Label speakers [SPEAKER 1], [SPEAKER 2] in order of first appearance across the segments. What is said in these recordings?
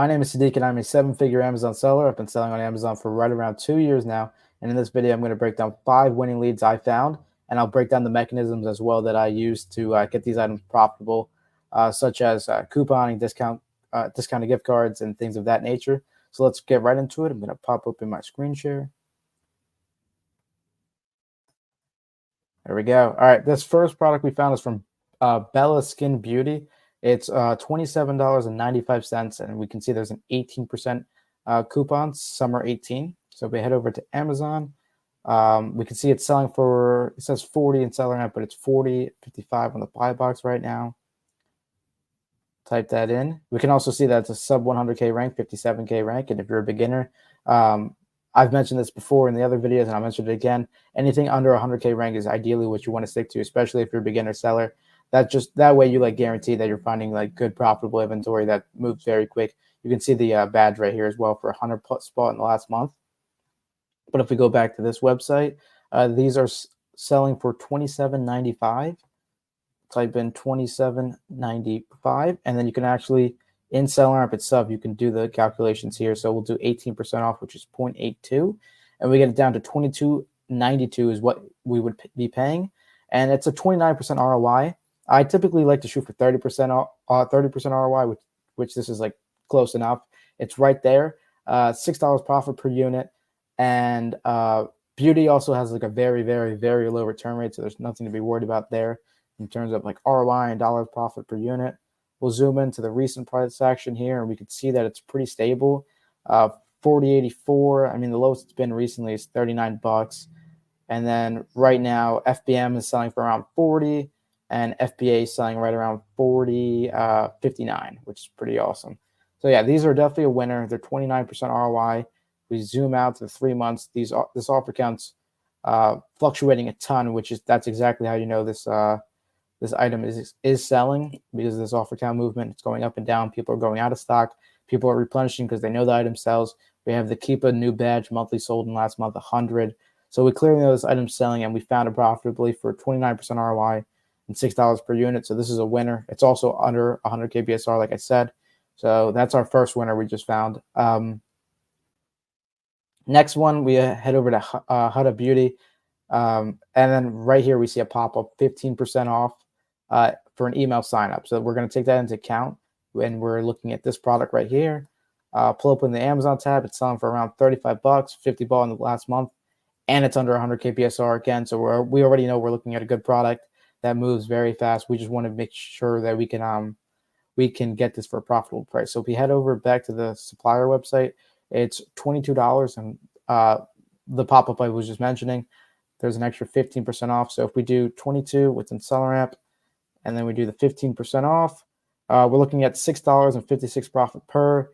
[SPEAKER 1] My name is Sadiq and I'm a 7-figure Amazon seller. I've been selling on Amazon for right around 2 years now. And in this video, I'm going to break down 5 winning leads I found, and I'll break down the mechanisms as well that I use to get these items profitable, such as couponing, discounted gift cards, and things of that nature. So let's get right into it. I'm going to pop open my screen share. There we go. All right, this first product we found is from Bella Skin Beauty. It's $27.95, and we can see there's an 18% coupon, summer 18. So if we head over to Amazon, we can see it's selling for, it says 40 in seller app, but it's 40.55 on the buy box right now. Type that in. We can also see that it's a sub 100K rank, 57K rank, and if you're a beginner, I've mentioned this before in the other videos, and I'll mention it again. Anything under 100K rank is ideally what you want to stick to, especially if you're a beginner seller. That way you guarantee that you're finding good profitable inventory that moves very quick. You can see the badge right here as well for 100 plus spot in the last month. But if we go back to this website, these are selling for $27.95. Type in $27.95, and then you can actually, in seller app itself, you can do the calculations here. So we'll do 18% off, which is 0.82, and we get it down to $22.92 is what we would be paying, and it's a 29% ROI. I typically like to shoot for 30% 30% ROI, which this is close enough. It's right there. $6 profit per unit, and Beauty also has a very, very, very low return rate, so there's nothing to be worried about there in terms of ROI and dollars profit per unit. We'll zoom into the recent price action here, and we can see that it's pretty stable. 40.84. I mean, the lowest it's been recently is 39 bucks. And then right now, FBM is selling for around 40, and FBA is selling right around 40.59, which is pretty awesome. So yeah, these are definitely a winner. They're 29% ROI. We zoom out to the 3 months. This offer counts fluctuating a ton, that's exactly how you know this item is selling, because this offer count movement, it's going up and down. People are going out of stock. People are replenishing because they know the item sells. We have the Keep a New Badge monthly sold in last month, 100. So we clearly know this item's selling, and we found it profitably for 29% ROI and $6 per unit. So this is a winner. It's also under 100K BSR, like I said. So that's our first winner we just found. Next one, we head over to Huda Beauty. And then right here, we see a pop-up 15% off for an email sign-up. So we're going to take that into account when we're looking at this product right here. Pull up in the Amazon tab. It's selling for around 35 bucks, 50 ball in the last month, and it's under 100K BSR again. So we already know we're looking at a good product that moves very fast. We just want to make sure that we can get this for a profitable price. So if we head over back to the supplier website, it's $22, and the pop-up I was just mentioning, there's an extra 15% off. So if we do 22 within seller app, and then we do the 15% off, we're looking at $6.56 profit per,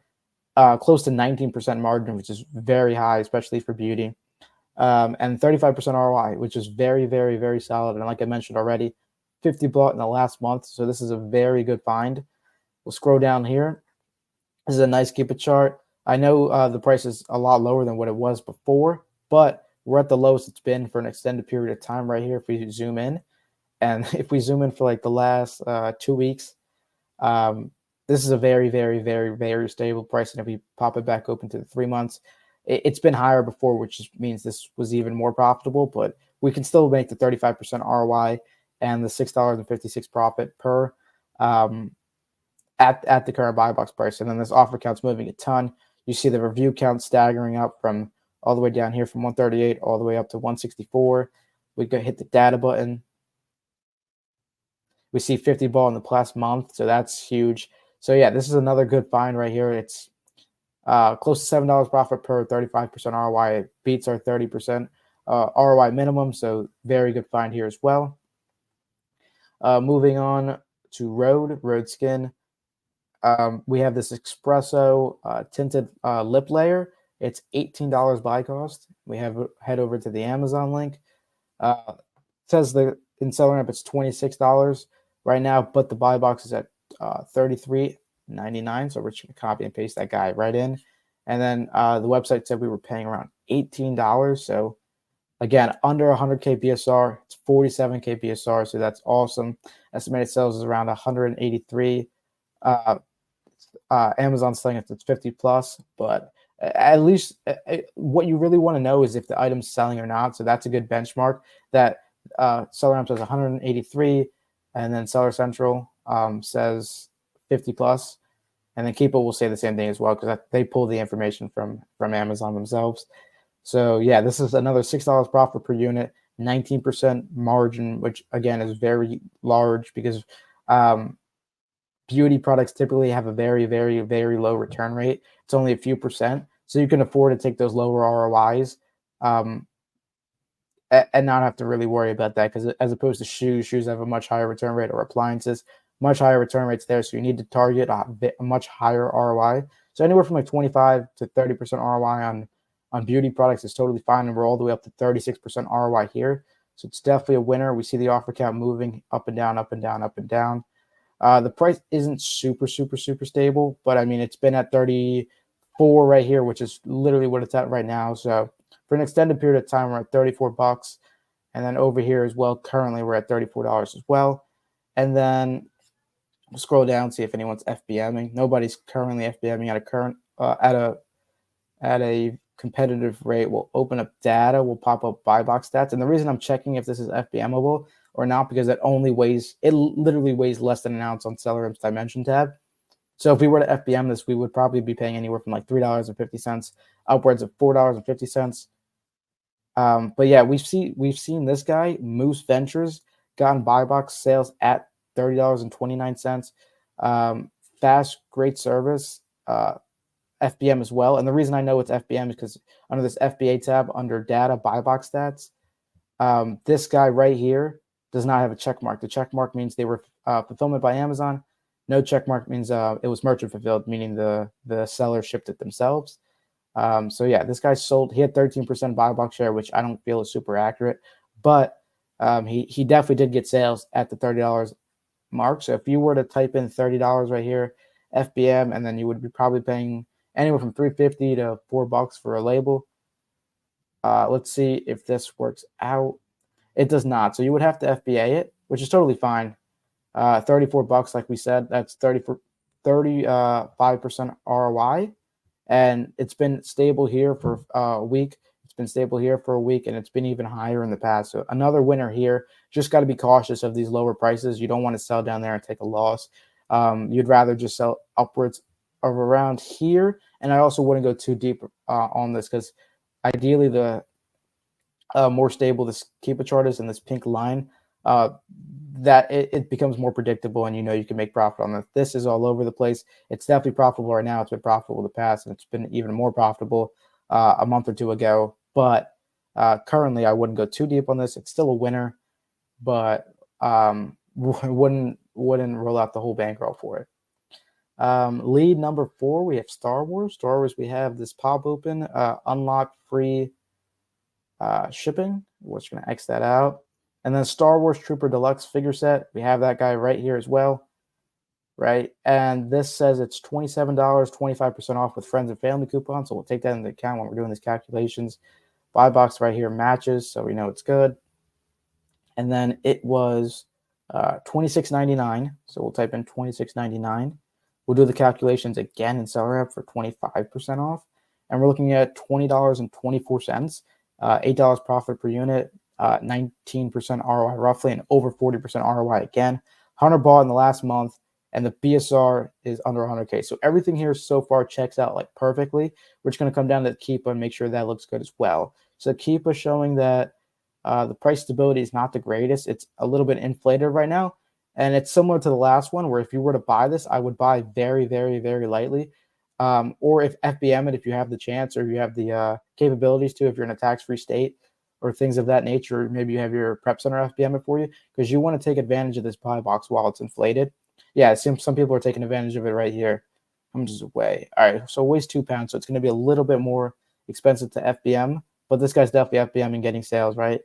[SPEAKER 1] close to 19% margin, which is very high, especially for beauty, and 35% ROI, which is very, very, very solid. And like I mentioned already, 50 bought in the last month. So this is a very good find. We'll scroll down here. This is a nice keep it chart. I know the price is a lot lower than what it was before, but we're at the lowest it's been for an extended period of time right here. If we zoom in, and if we zoom in for the last 2 weeks, this is a very, very, very, very stable price. And if we pop it back open to the 3 months, it's been higher before, which just means this was even more profitable, but we can still make the 35% ROI and the $6.56 profit per at the current buy box price. And then this offer count's moving a ton. You see the review count staggering up from all the way down here from 138 all the way up to 164. We go hit the data button. We see 50 ball in the last month, so that's huge. So yeah, this is another good find right here. It's close to $7 profit per, 35% ROI. It beats our 30% ROI minimum, so very good find here as well. Moving on to Rhode Skin. We have this espresso tinted lip layer. It's $18 buy cost. We head over to the Amazon link. It says in seller app it's $26 right now, but the buy box is at $33.99. So we're just gonna copy and paste that guy right in. And then the website said we were paying around $18. So again, under 100K BSR, it's 47K BSR. So that's awesome. Estimated sales is around 183. Amazon's saying it's 50 plus, but at least what you really want to know is if the item's selling or not. So that's a good benchmark. That Seller Amp says 183, and then Seller Central says 50 plus, and then Keepa will say the same thing as well because they pull the information from Amazon themselves. So yeah, this is another $6 profit per unit, 19% margin, which again is very large because beauty products typically have a very, very, very low return rate. It's only a few percent, so you can afford to take those lower ROIs and not have to really worry about that. Because as opposed to shoes have a much higher return rate, or appliances, much higher return rates there. So you need to target a much higher ROI. So anywhere from like 25 to 30% ROI on beauty products is totally fine, and we're all the way up to 36% ROI here. So it's definitely a winner. We see the offer count moving up and down, up and down, up and down. The price isn't super stable, but I mean, it's been at 34 right here, which is literally what it's at right now. So for an extended period of time, we're at 34 bucks. And then over here as well, currently we're at $34 as well. And then we'll scroll down, see if anyone's FBMing. Nobody's currently FBMing at a competitive rate. We'll open up data, we'll pop up buy box stats. And the reason I'm checking if this is FBMable or not, because it literally weighs less than an ounce on Seller Amp's dimension tab. So if we were to FBM this, we would probably be paying anywhere from like $3.50 upwards of $4.50. But yeah, we've seen this guy, Moose Ventures, gotten buy box sales at $30.29. Fast, great service, FBM as well. And the reason I know it's FBM is because under this FBA tab, under data, buy box stats, this guy right here does not have a check mark. The check mark means they were fulfillment by Amazon. No check mark means it was merchant fulfilled, meaning the seller shipped it themselves. So yeah, this guy sold. He had 13% buy box share, which I don't feel is super accurate, but he definitely did get sales at the $30 mark. So if you were to type in $30 right here, FBM, and then you would be probably paying anywhere from $3.50 to $4 for a label. Let's see if this works out. It does not. So you would have to FBA it, which is totally fine. $34, like we said, that's 35% ROI. And it's been stable here for a week. It's been stable here for a week, and it's been even higher in the past. So another winner here. Just got to be cautious of these lower prices. You don't want to sell down there and take a loss. You'd rather just sell upwards of around here. And I also wouldn't go too deep on this because ideally the more stable this Keepa chart is in this pink line, that it becomes more predictable, and you can make profit on this. This is all over the place. It's definitely profitable right now. It's been profitable in the past, and it's been even more profitable a month or two ago. But currently, I wouldn't go too deep on this. It's still a winner, but wouldn't roll out the whole bankroll for it. Lead number 4, we have Star Wars. Star Wars, we have this pop open, unlock free shipping. We're just going to X that out. And then Star Wars Trooper Deluxe figure set. We have that guy right here as well, right? And this says it's $27, 25% off with friends and family coupon. So we'll take that into account when we're doing these calculations. Buy box right here matches, so we know it's good. And then it was $26.99. So we'll type in $26.99. We'll do the calculations again in Seller App for 25% off. And we're looking at $20.24, $8 profit per unit, 19% ROI roughly, and over 40% ROI again. 100 bought in the last month, and the BSR is under 100K. So everything here so far checks out like perfectly. We're just going to come down to the Keepa and make sure that looks good as well. So Keepa showing that the price stability is not the greatest. It's a little bit inflated right now. And it's similar to the last one where if you were to buy this, I would buy very, very, very lightly. Or if FBM it, if you have the chance or you have the capabilities to, if you're in a tax-free state or things of that nature, maybe you have your prep center FBM it for you because you want to take advantage of this buy box while it's inflated. Yeah, it seems some people are taking advantage of it right here. How much is it weigh? All right, so it weighs 2 pounds, so it's going to be a little bit more expensive to FBM, but this guy's definitely FBM and getting sales, right?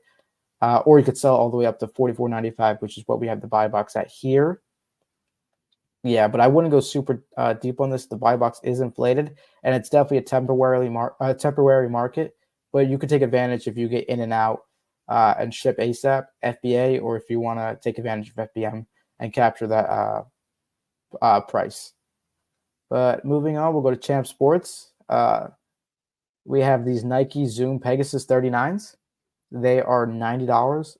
[SPEAKER 1] Or you could sell all the way up to $44.95, which is what we have the buy box at here. Yeah, but I wouldn't go super deep on this. The buy box is inflated, and it's definitely a temporary market. But you could take advantage if you get in and out and ship ASAP, FBA, or if you want to take advantage of FBM and capture that price. But moving on, we'll go to Champ Sports. We have these Nike Zoom Pegasus 39s. They are $90.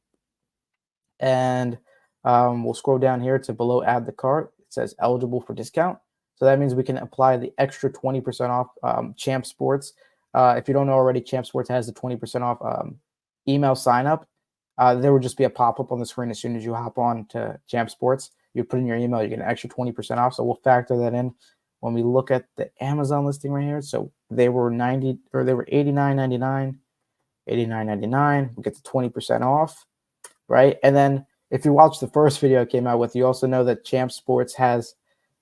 [SPEAKER 1] And we'll scroll down here to below add the cart. It says eligible for discount. So that means we can apply the extra 20% off Champ Sports. If you don't know already, Champ Sports has the 20% off email sign up. There would just be a pop-up on the screen as soon as you hop on to Champ Sports. You put in your email, you get an extra 20% off. So we'll factor that in when we look at the Amazon listing right here. So they were $89.99, $89.99. We get the 20% off, right? And then if you watch the first video I came out with, you also know that Champ Sports has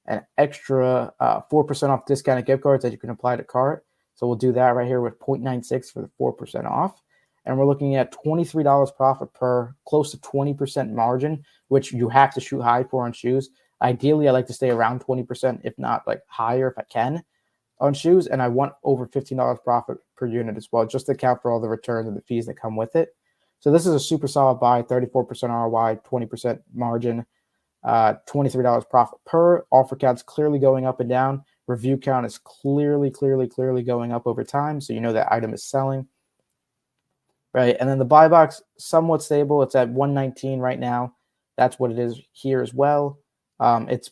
[SPEAKER 1] an extra 4% off discounted gift cards that you can apply to cart. So we'll do that right here with 0.96 for the 4% off. And we're looking at $23 profit per, close to 20% margin, which you have to shoot high for on shoes. Ideally, I like to stay around 20%, if not like higher if I can on shoes. And I want over $15 profit per unit as well, just to account for all the returns and the fees that come with it. So this is a super solid buy, 34% ROI, 20% margin, $23 profit per. Offer count's clearly going up and down. Review count is clearly going up over time. So you know that item is selling. Right. And then the buy box, somewhat stable. It's at 119 right now. That's what it is here as well. It's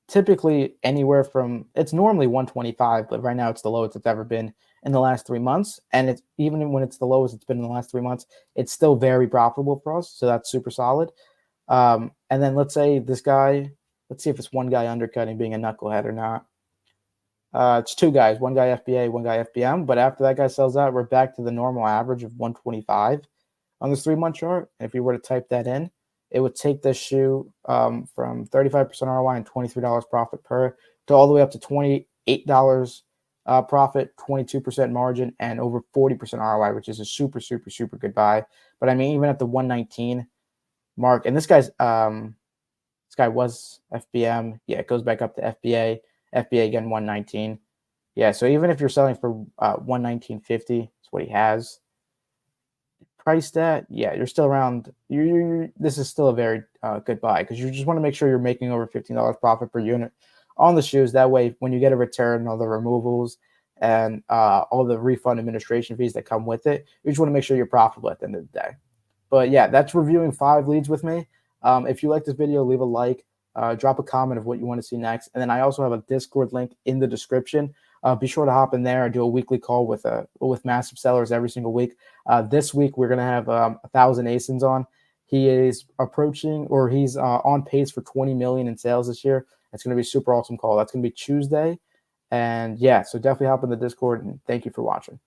[SPEAKER 1] typically anywhere from, it's normally 125, but right now it's the lowest it's ever been in the last 3 months. And it's even when it's the lowest it's been in the last 3 months, it's still very profitable for us. So that's super solid. And then let's say this guy, let's see if it's one guy undercutting being a knucklehead or not. It's two guys, one guy FBA, one guy FBM. But after that guy sells out, we're back to the normal average of 125 on this 3-month chart. And if you were to type that in, it would take this shoe from 35% ROI and $23 profit per to all the way up to $28 profit, 22% margin, and over 40% ROI, which is a super good buy. But I mean, even at the 119 mark, and this guy was FBM. Yeah, it goes back up to FBA. FBA again, 119. Yeah, so even if you're selling for 119.50, is what he has priced at. Yeah, you're still around. This is still a very good buy because you just want to make sure you're making over $15 profit per unit on the shoes. That way, when you get a return, all the removals and all the refund administration fees that come with it, you just want to make sure you're profitable at the end of the day. But yeah, that's reviewing 5 leads with me. If you like this video, leave a like. Drop a comment of what you want to see next. And then I also have a Discord link in the description. Be sure to hop in there. I do a weekly call with massive sellers every single week. This week, we're going to have 1,000 ASINs on. He is approaching, or he's on pace for 20 million in sales this year. It's going to be a super awesome call. That's going to be Tuesday. And yeah, so definitely hop in the Discord, and thank you for watching.